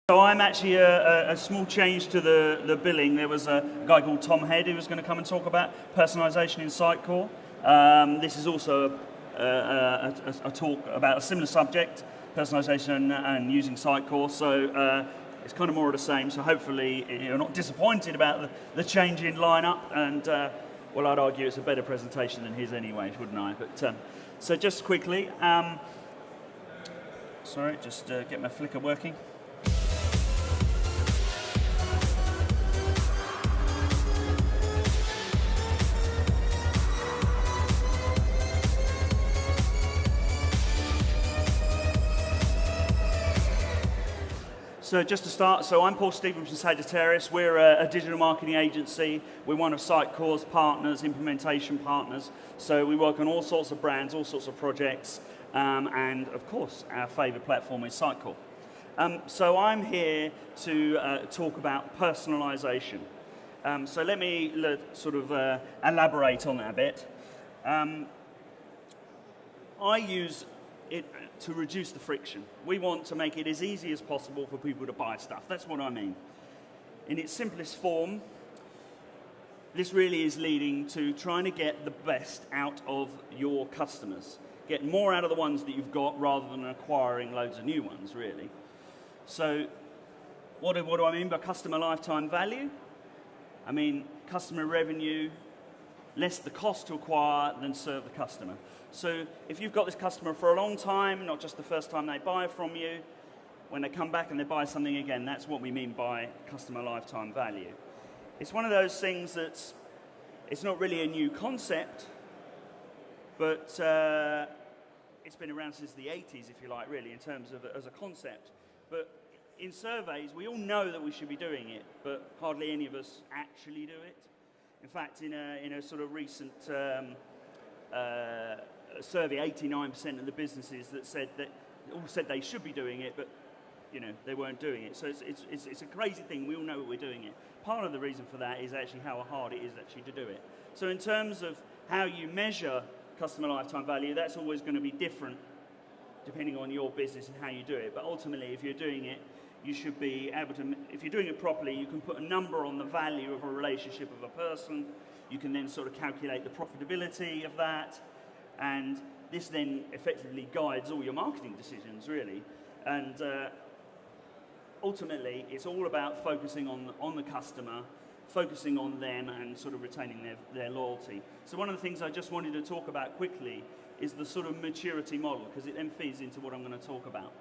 So I'm actually a small change to the billing. There was a guy called Tom Head who was going to come and talk about personalisation in Sitecore. This is also a talk about a similar subject, personalisation and using Sitecore. So it's kind of more of the same. So hopefully you're not disappointed about the change in lineup. And well, I'd argue it's a better presentation than his anyway, wouldn't I? But so just quickly, sorry, just get my flicker working. So just to start, so I'm Paul Stevens from Sagittarius. We're a digital marketing agency. We're one of Sitecore's partners, implementation partners. So we work on all sorts of brands, all sorts of projects, and of course, our favourite platform is Sitecore. So I'm here to talk about personalisation. So let me sort of elaborate on that a bit. I use it to reduce the friction. We want to make it as easy as possible for people to buy stuff. That's what I mean. In its simplest form, this really is leading to trying to get the best out of your customers. Get more out of the ones that you've got rather than acquiring loads of new ones, really. So what do I mean by customer lifetime value? I mean customer revenue, less the cost to acquire than serve the customer. So if you've got this customer for a long time, not just the first time they buy from you, when they come back and they buy something again, that's what we mean by customer lifetime value. It's one of those things that's, it's not really a new concept, but it's been around since the 80s, if you like, really, in terms of as a concept. But in surveys, we all know that we should be doing it, but hardly any of us actually do it. In fact, in a sort of recent survey, 89% of the businesses that said that all said they should be doing it, but you know they weren't doing it. So it's a crazy thing. We all know we're doing it. Part of the reason for that is actually how hard it is actually to do it. So in terms of how you measure customer lifetime value, that's always going to be different depending on your business and how you do it. But ultimately, if you're doing it, you should be able to, if you're doing it properly, you can put a number on the value of a relationship of a person. You can then sort of calculate the profitability of that. And this then effectively guides all your marketing decisions, really. And ultimately, it's all about focusing on the customer, focusing on them and sort of retaining their loyalty. So one of the things I just wanted to talk about quickly is the sort of maturity model, because it then feeds into what I'm going to talk about.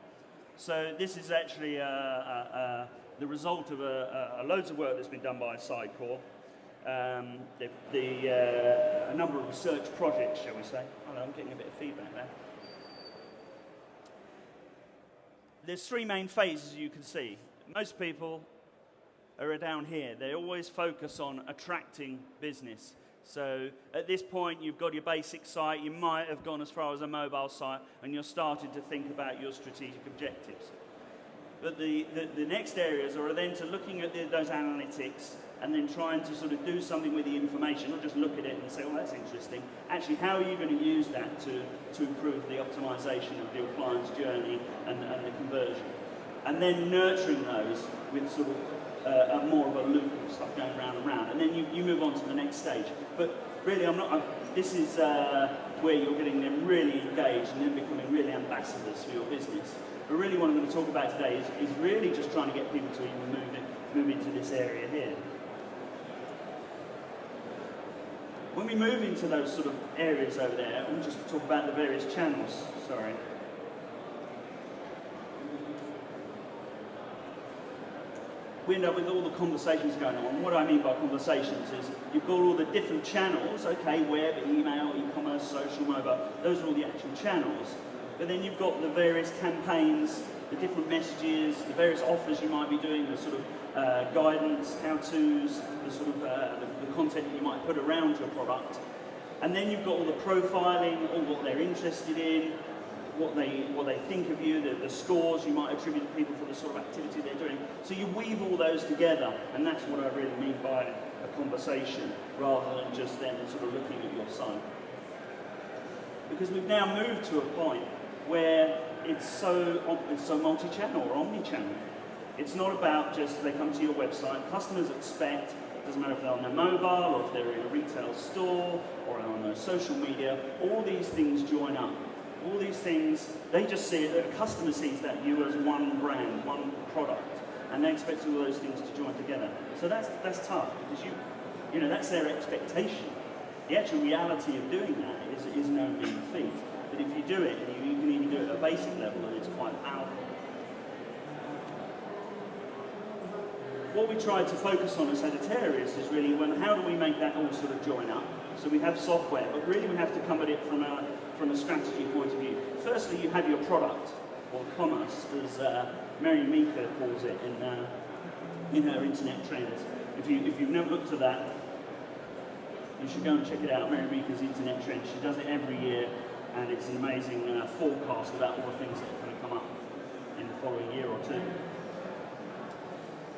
So this is actually the result of loads of work that's been done by Sitecore. A number of research projects, shall we say. Oh, I'm getting a bit of feedback there. There's three main phases you can see. Most people are down here. They always focus on attracting business. So at this point, you've got your basic site. You might have gone as far as a mobile site, and you're starting to think about your strategic objectives. But the next areas are then to looking at those analytics and then trying to sort of do something with the information, not just look at it and say, well, that's interesting. Actually, how are you going to use that to improve the optimization of your client's journey and the conversion? And then nurturing those with sort of more of a loop of stuff going round and round. And then you move on to the next stage. But really, this is where you're getting them really engaged and then becoming really ambassadors for your business. But really what I'm going to talk about today is really just trying to get people to even move into this area here. When we move into those sort of areas over there, we'll just talk about the various channels. Sorry. We end up with all the conversations going on. What I mean by conversations is you've got all the different channels, okay, web, email, e-commerce, social, mobile, those are all the actual channels. But then you've got the various campaigns, the different messages, the various offers you might be doing, the sort of guidance, how-tos, the sort of the content that you might put around your product. And then you've got all the profiling, all what they're interested in, what they think of you, the scores you might attribute to people for the sort of activity they're doing. So you weave all those together, and that's what I really mean by a conversation, rather than just them sort of looking at your site. Because we've now moved to a point where it's so multi-channel or omnichannel. It's not about just they come to your website. Customers expect, it doesn't matter if they're on their mobile, or if they're in a retail store, or on their social media, all these things join up. All these things, they just see it, a customer sees that you as one brand, one product, and they expect all those things to join together. So that's tough, because you know, that's their expectation. The actual reality of doing that is no mean feat. But if you do it, and you can even do it at a basic level, and it's quite powerful. What we try to focus on as Sagittarius is really, how do we make that all sort of join up? So we have software, but really we have to come at it from a strategy point of view. Firstly, you have your product, or commerce, as Mary Meeker calls it in her internet trends. If you've never looked at that, you should go and check it out, Mary Meeker's internet trends. She does it every year, and it's an amazing forecast about all the things that are going to come up in the following year or two.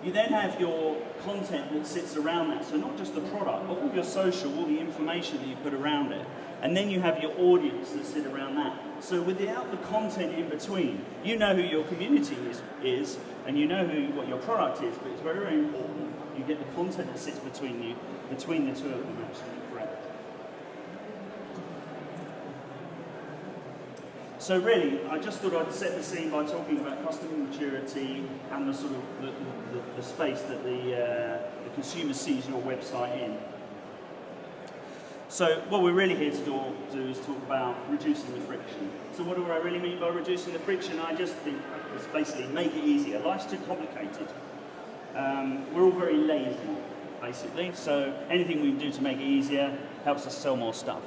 You then have your content that sits around that, so not just the product, but all your social, all the information that you put around it. And then you have your audience that sit around that. So without the content in between, you know who your community is and you know what your product is, but it's very, very important you get the content that sits between the two of them absolutely correct. So really, I just thought I'd set the scene by talking about customer maturity and the sort of the space that the consumer sees your website in. So what we're really here to do is talk about reducing the friction. So what do I really mean by reducing the friction? I just think it's basically make it easier. Life's too complicated. We're all very lazy, basically. So anything we can do to make it easier helps us sell more stuff.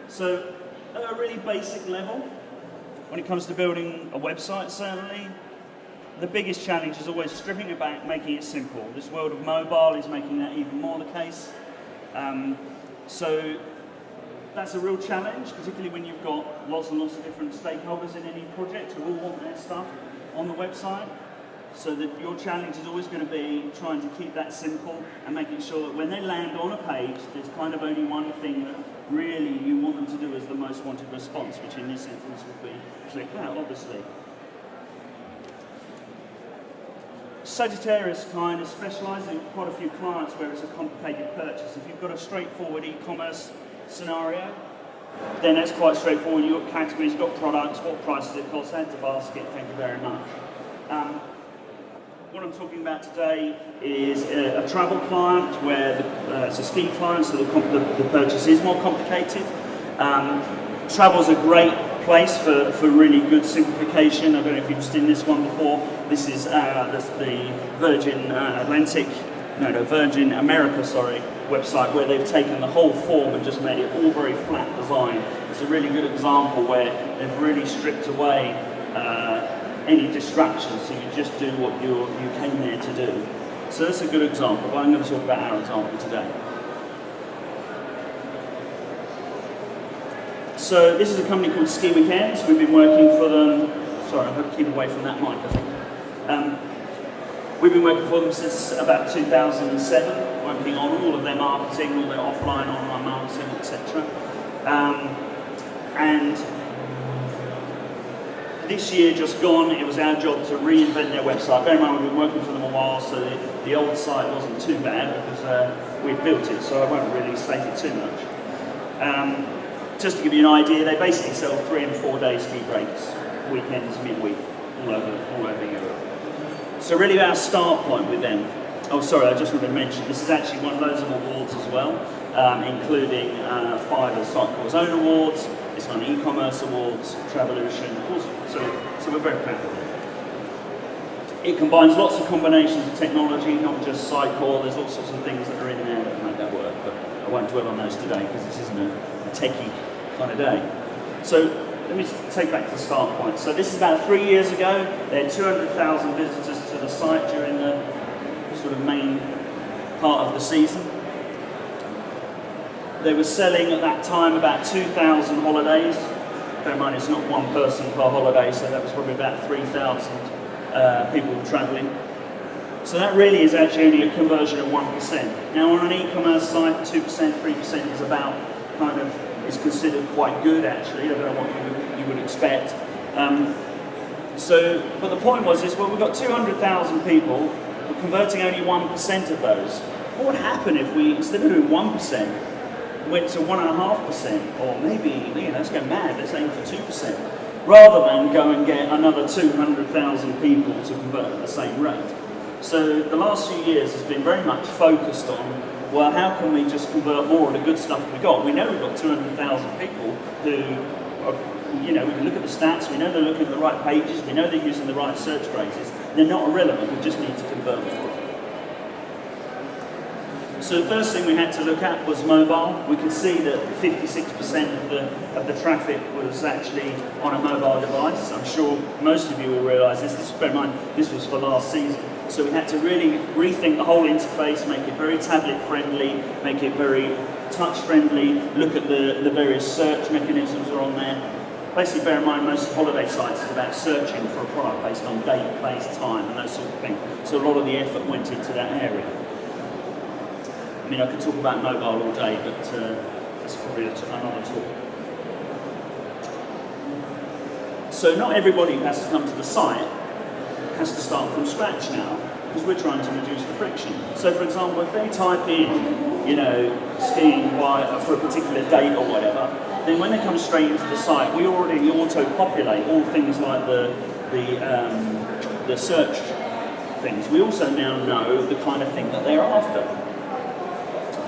So at a really basic level, when it comes to building a website, certainly, the biggest challenge is always stripping it back, making it simple. This world of mobile is making that even more the case. So that's a real challenge, particularly when you've got lots and lots of different stakeholders in any project who all want their stuff on the website. So that your challenge is always going to be trying to keep that simple and making sure that when they land on a page, there's kind of only one thing that really you want them to do as the most wanted response, which in this instance would be click out, obviously. Sagittarius kind of specialises in quite a few clients where it's a complicated purchase. If you've got a straightforward e-commerce scenario, then that's quite straightforward. You've got categories, you've got products, what price does it cost, add to basket, thank you very much. What I'm talking about today is a travel client where it's a ski client, so the purchase is more complicated. Travel's a great place for really good simplification. I don't know if you've seen this one before. This is the Virgin America, website where they've taken the whole form and just made it all very flat design. It's a really good example where they've really stripped away any distractions, so you just do what you came there to do. So that's a good example, but I'm going to talk about our example today. So this is a company called Scaly Hands. We've been working for them, sorry, I hope to keep away from that mic, I think. We've been working for them since about 2007, working on all of their marketing, all their offline, online marketing, etc. And this year just gone, it was our job to reinvent their website. Bear in mind, we've been working for them a while, so the old site wasn't too bad because we built it, so I won't really state it too much. Just to give you an idea, they basically sell 3 and 4 day ski breaks, weekends, midweek, all over Europe. So really our start point with them, oh sorry, I just wanted to mention, this is actually won loads of awards as well, including 5 of Cycle's own awards. It's won e-commerce awards, Travolution, so we're very proud of it. It combines lots of combinations of technology, not just Cycle. There's all sorts of things that are in there that make that work, but I won't dwell on those today because this isn't a techie kind of day. So let me take back to the start point. So this is about 3 years ago. They had 200,000 visitors to the site during the sort of main part of the season. They were selling at that time about 2,000 holidays. Bear in mind it's not one person per holiday, so that was probably about 3,000 people travelling. So that really is actually only a conversion of 1%. Now on an e-commerce site, 2%, 3% is about is considered quite good actually. I don't know what you would expect. So, but the point was well, we've got 200,000 people, we're converting only 1% of those. What would happen if we, instead of doing 1%, went to 1.5%, or maybe, let's go mad, let's aim for 2%, rather than go and get another 200,000 people to convert at the same rate. So the last few years has been very much focused on, well, how can we just convert more of the good stuff we've got? We know we've got 200,000 people who are, we can look at the stats, we know they're looking at the right pages, we know they're using the right search phrases, they're not irrelevant, we just need to convert more of them. So the first thing we had to look at was mobile. We could see that 56% of the traffic was actually on a mobile device. I'm sure most of you will realise this. Bear in mind, this was for last season. So we had to really rethink the whole interface, make it very tablet friendly, make it very touch friendly, look at the various search mechanisms that are on there. Basically, bear in mind, most holiday sites is about searching for a product based on date, place, time, and those sort of things. So a lot of the effort went into that area. I mean, I could talk about mobile all day, but that's probably another talk. So not everybody who has to come to the site has to start from scratch now, because we're trying to reduce the friction. So for example, if they type in, skiing for a particular date or whatever, then when they come straight into the site, we already auto-populate all things like the search things. We also now know the kind of thing that they're after.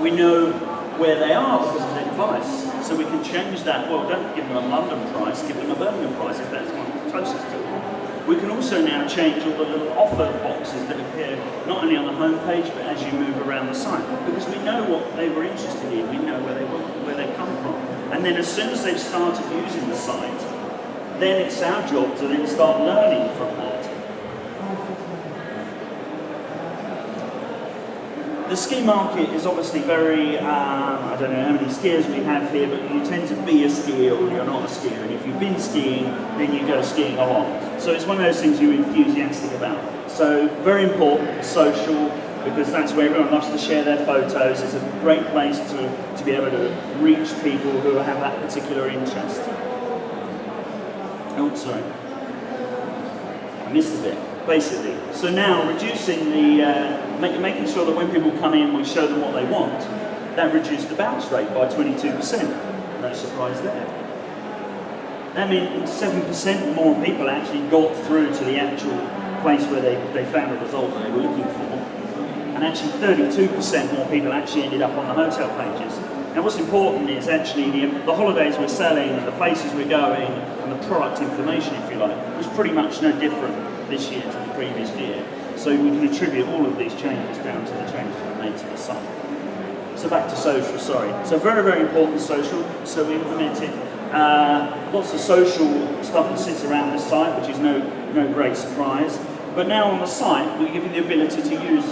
We know where they are because of their device, so we can change that. Well, don't give them a London price, give them a Birmingham price if that's one closest to them. We can also now change all the little offer boxes that appear not only on the home page but as you move around the site, because we know what they were interested in, we know where they come from. And then as soon as they've started using the site, then it's our job to then start learning from that. The ski market is obviously very, I don't know how many skiers we have here, but you tend to be a skier or you're not a skier, and if you've been skiing, then you go skiing a lot. So it's one of those things you're enthusiastic about. So very important, social, because that's where everyone loves to share their photos. It's a great place to be able to reach people who have that particular interest. Oh, sorry. I missed a bit. Basically. So now reducing making sure that when people come in we show them what they want, that reduced the bounce rate by 22%. No surprise there. That means 7% more people actually got through to the actual place where they found a result that they were looking for. And actually 32% more people actually ended up on the hotel pages. Now what's important is actually the holidays we're selling and the places we're going and the product information, if you like, was pretty much no different this year to the previous year. So we can attribute all of these changes down to the changes we made to the site. So back to social, sorry. So very, very important social. So we implemented lots of social stuff that sits around this site, which is no great surprise. But now on the site, we give you the ability to use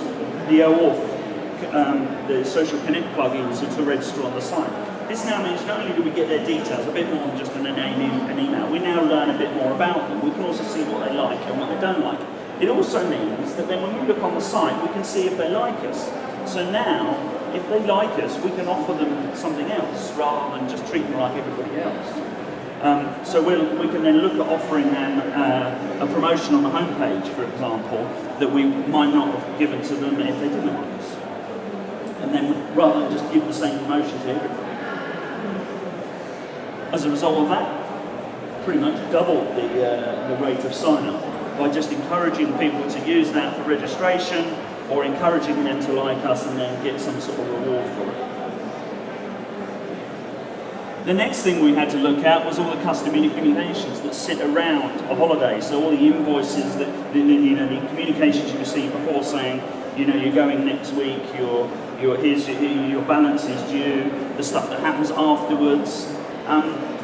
the OAuth, the Social Connect plugin to register on the site. This now means not only do we get their details, a bit more than just an email, we now learn a bit more about them. We can also see what they like and what they don't like. It also means that then when we look on the site, we can see if they like us. So now, if they like us, we can offer them something else rather than just treat them like everybody else. So we can then look at offering them a promotion on the homepage, for example, that we might not have given to them if they didn't like us. And then rather than just give the same promotion to everybody. As a result of that, pretty much doubled the rate of sign-up by just encouraging people to use that for registration or encouraging them to like us and then get some sort of reward for it. The next thing we had to look at was all the customer communications that sit around a holiday. So all the invoices, the communications you received before saying, you're going next week, your balance is due, the stuff that happens afterwards.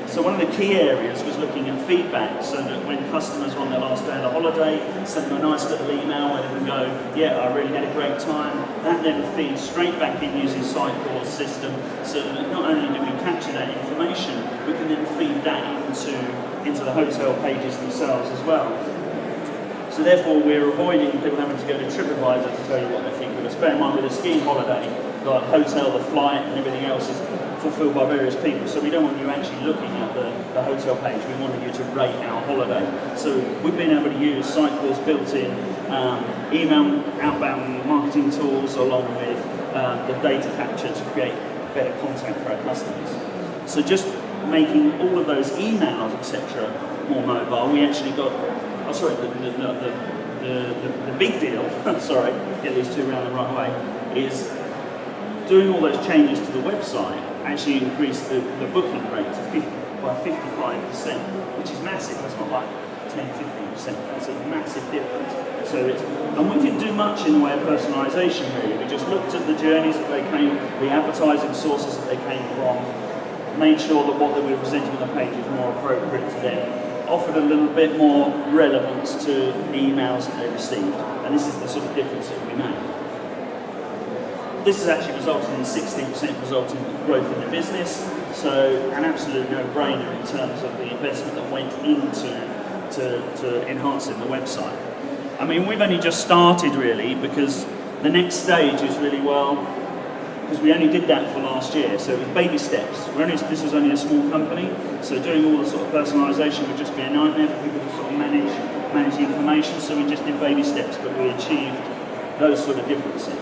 So one of the key areas was looking at feedback, so that when customers are on their last day of the holiday, send them a nice little email where they can go, yeah, I really had a great time. That then feeds straight back in using Sitecore's system, so that not only do we capture that information, we can then feed that into the hotel pages themselves as well. So therefore we're avoiding people having to go to TripAdvisor to tell you what they think of us. Bear in mind with a skiing holiday, the hotel, the flight and everything else is fulfilled by various people. So we don't want you actually looking at the hotel page. We wanted you to rate our holiday. So we've been able to use Sitequil's built-in email outbound marketing tools along with the data capture to create better content for our customers. So just making all of those emails, etc., more mobile, we actually got, the big deal, sorry, get these two around the right way, is doing all those changes to the website actually increased the booking rate to by 55%, which is massive. That's not like 10-15%, that's a massive difference. So and we didn't do much in the way of personalisation really. We just looked at the journeys that they came, the advertising sources that they came from, made sure that what they were presenting on the page was more appropriate to them, offered a little bit more relevance to the emails that they received, and this is the sort of difference that we made. This has actually resulted in 16% resulting growth in the business, so an absolute no-brainer in terms of the investment that went into to enhancing the website. I mean, we've only just started really, because the next stage is really, because we only did that for last year, so it was baby steps. This was only a small company, so doing all the sort of personalisation would just be a nightmare for people to sort of manage the information, so we just did baby steps, but we achieved those sort of differences.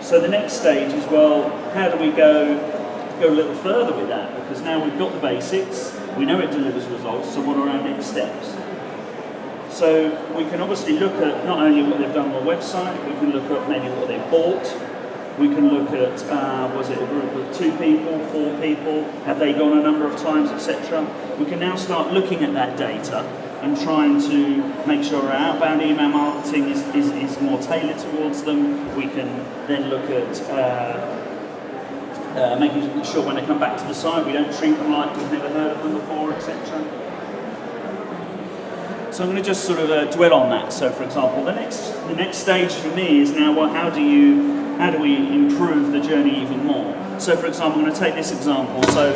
So the next stage is, how do we go a little further with that? Because now we've got the basics, we know it delivers results, so what are our next steps? So we can obviously look at not only what they've done on the website, we can look at maybe what they've bought, we can look at, was it a group of 2 people, 4 people, have they gone a number of times, etc. We can now start looking at that data and trying to make sure our outbound email marketing is more tailored towards them. We can then look at making sure when they come back to the site, we don't treat them like we've never heard of them before, etc. So I'm going to just sort of dwell on that. So for example, the next stage for me is now, how do we improve the journey even more? So for example, I'm going to take this example. So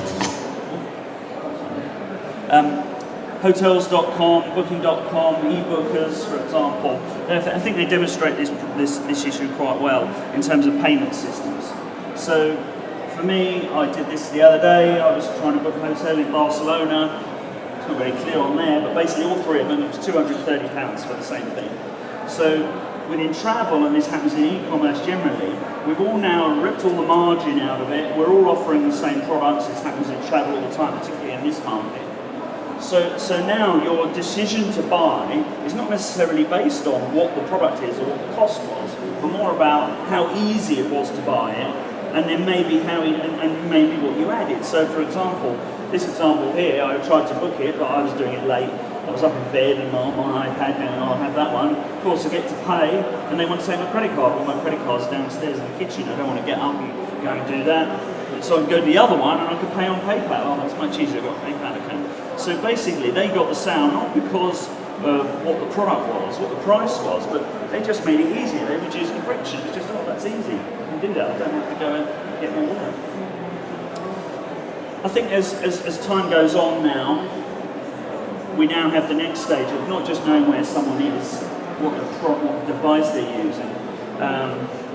hotels.com, booking.com, ebookers, for example, I think they demonstrate this issue quite well in terms of payment systems. So for me, I did this the other day. I was trying to book a hotel in Barcelona. It's not very clear on there, but basically all 3 of them, it was £230 for the same thing. So within travel, and this happens in e-commerce generally, we've all now ripped all the margin out of it. We're all offering the same products. This happens in travel all the time, particularly in this market. So now your decision to buy is not necessarily based on what the product is or what the cost was, but more about how easy it was to buy it, and then maybe maybe what you added. So for example, this example here, I tried to book it, but I was doing it late. I was up in bed and my iPad going, I'll have that one. Of course, I get to pay, and they want to take my credit card. Well, my credit card's downstairs in the kitchen. I don't want to get up and go and do that. So I can go to the other one, and I could pay on PayPal. Oh, that's much easier. I've got a PayPal account. So basically, they got the sale not because of what the product was, what the price was, but they just made it easier. They reduced the friction. It's just, that's easy. I can do that. I don't have to go and get more work. I think as time goes on now, we now have the next stage of not just knowing where someone is, what device they're using.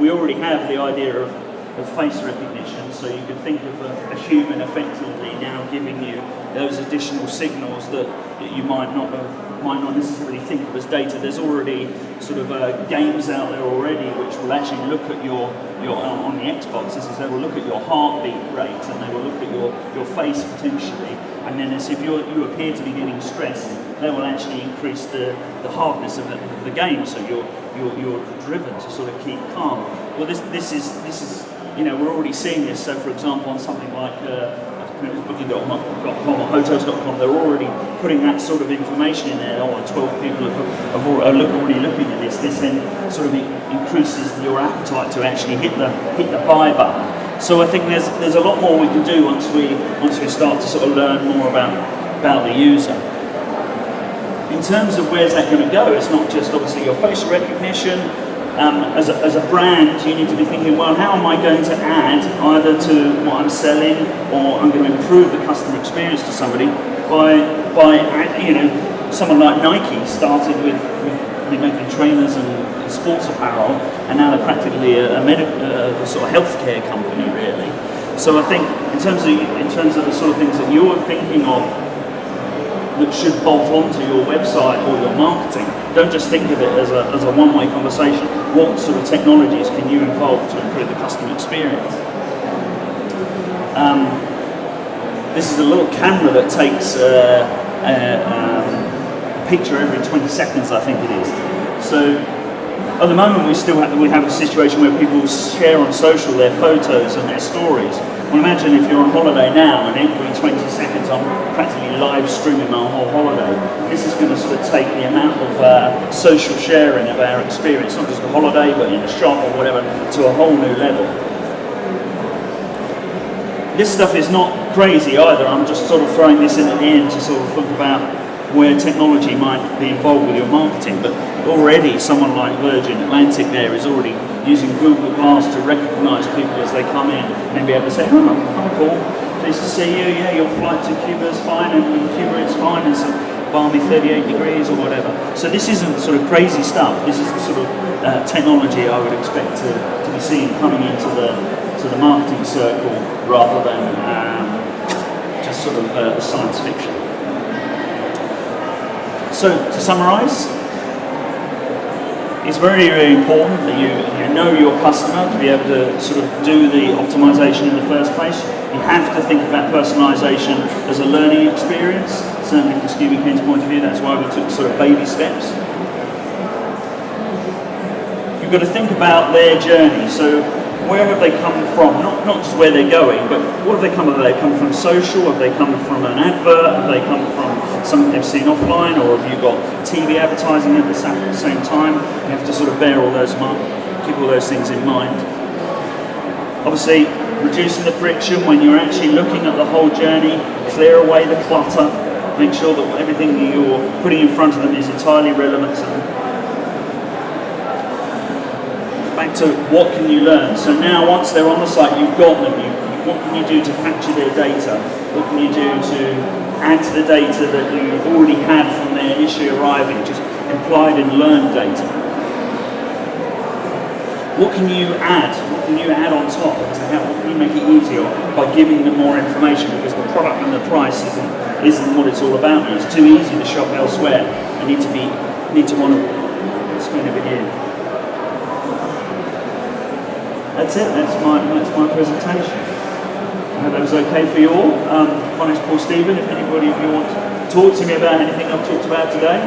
We already have the idea of face recognition, so you could think of a human effectively now giving you those additional signals that you might not necessarily think of as data. There's already sort of games out there already which will actually look at your on the Xboxes, they will look at your heartbeat rate and they will look at your face potentially, and then as if you appear to be getting stressed, they will actually increase the hardness of the game, so you're driven to sort of keep calm. Well, this is we're already seeing this. So for example, on something like booking.com or hotels.com, they're already putting that sort of information in there. 12 people are already looking at this. This then sort of increases your appetite to actually hit the buy button. So I think there's a lot more we can do once we start to sort of learn more about the user. In terms of where's that going to go, it's not just obviously your facial recognition. As a brand, you need to be thinking, well, how am I going to add either to what I'm selling, or I'm going to improve the customer experience to somebody by someone like Nike started with making trainers and sports apparel, and now they're practically a sort of healthcare company really. So I think in terms of the sort of things that you're thinking of that should bolt onto your website or your marketing, don't just think of it as a one-way conversation. What sort of technologies can you involve to improve the customer experience? This is a little camera that takes a picture every 20 seconds, I think it is. So at the moment we have a situation where people share on social their photos and their stories. Well, imagine if you're on holiday now and every 20 seconds I'm practically live streaming my whole holiday. This is going to sort of take the amount of social sharing of our experience, not just a holiday but in a shop or whatever, to a whole new level. This stuff is not crazy either. I'm just sort of throwing this in at the end to sort of think about where technology might be involved with your marketing. But already someone like Virgin Atlantic there is already using Google Glass to recognise people as they come in and be able to say, oh, I'm cool, pleased to see you, yeah, your flight to Cuba is fine, and in Cuba it's fine, it's a balmy 38 degrees or whatever. So this isn't sort of crazy stuff. This is the sort of technology I would expect to be seen coming into the marketing circle rather than just sort of the science fiction. So to summarise, it's very, very important that you know your customer to be able to sort of do the optimization in the first place. You have to think about personalization as a learning experience. Certainly from Scaly Hands' point of view, that's why we took sort of baby steps. You've got to think about their journey. So where have they come from? Not just where they're going, but what have they come from? Have they come from social? Have they come from an advert? Have they come from something they've seen offline? Or have you got TV advertising at the same time? You have to sort of bear all those, keep all those things in mind. Obviously, reducing the friction when you're actually looking at the whole journey, clear away the clutter, make sure that everything that you're putting in front of them is entirely relevant to them. Back to what can you learn? So now once they're on the site, you've got them. What can you do to capture their data? What can you do to add to the data that you already had from their initially arriving, just implied and learned data? What can you add? What can you add on top? What can you make it easier by giving them more information? Because the product and the price isn't what it's all about. It's too easy to shop elsewhere. They need to want to spend a bit here. That's it. That's my presentation. I hope that was okay for you all. My name's Paul Stephen. If anybody of you want to talk to me about anything I've talked about today,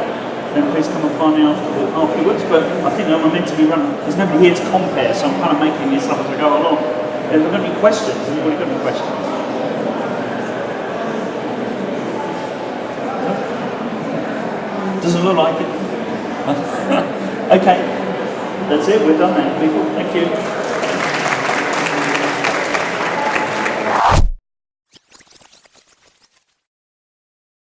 then please come and find me afterwards. But I think I'm meant to be running. There's nobody here to compare, so I'm kind of making this up as I go along. Have there got any questions? Anybody got any questions? Doesn't look like it. Okay. That's it. We're done then, people. Thank you.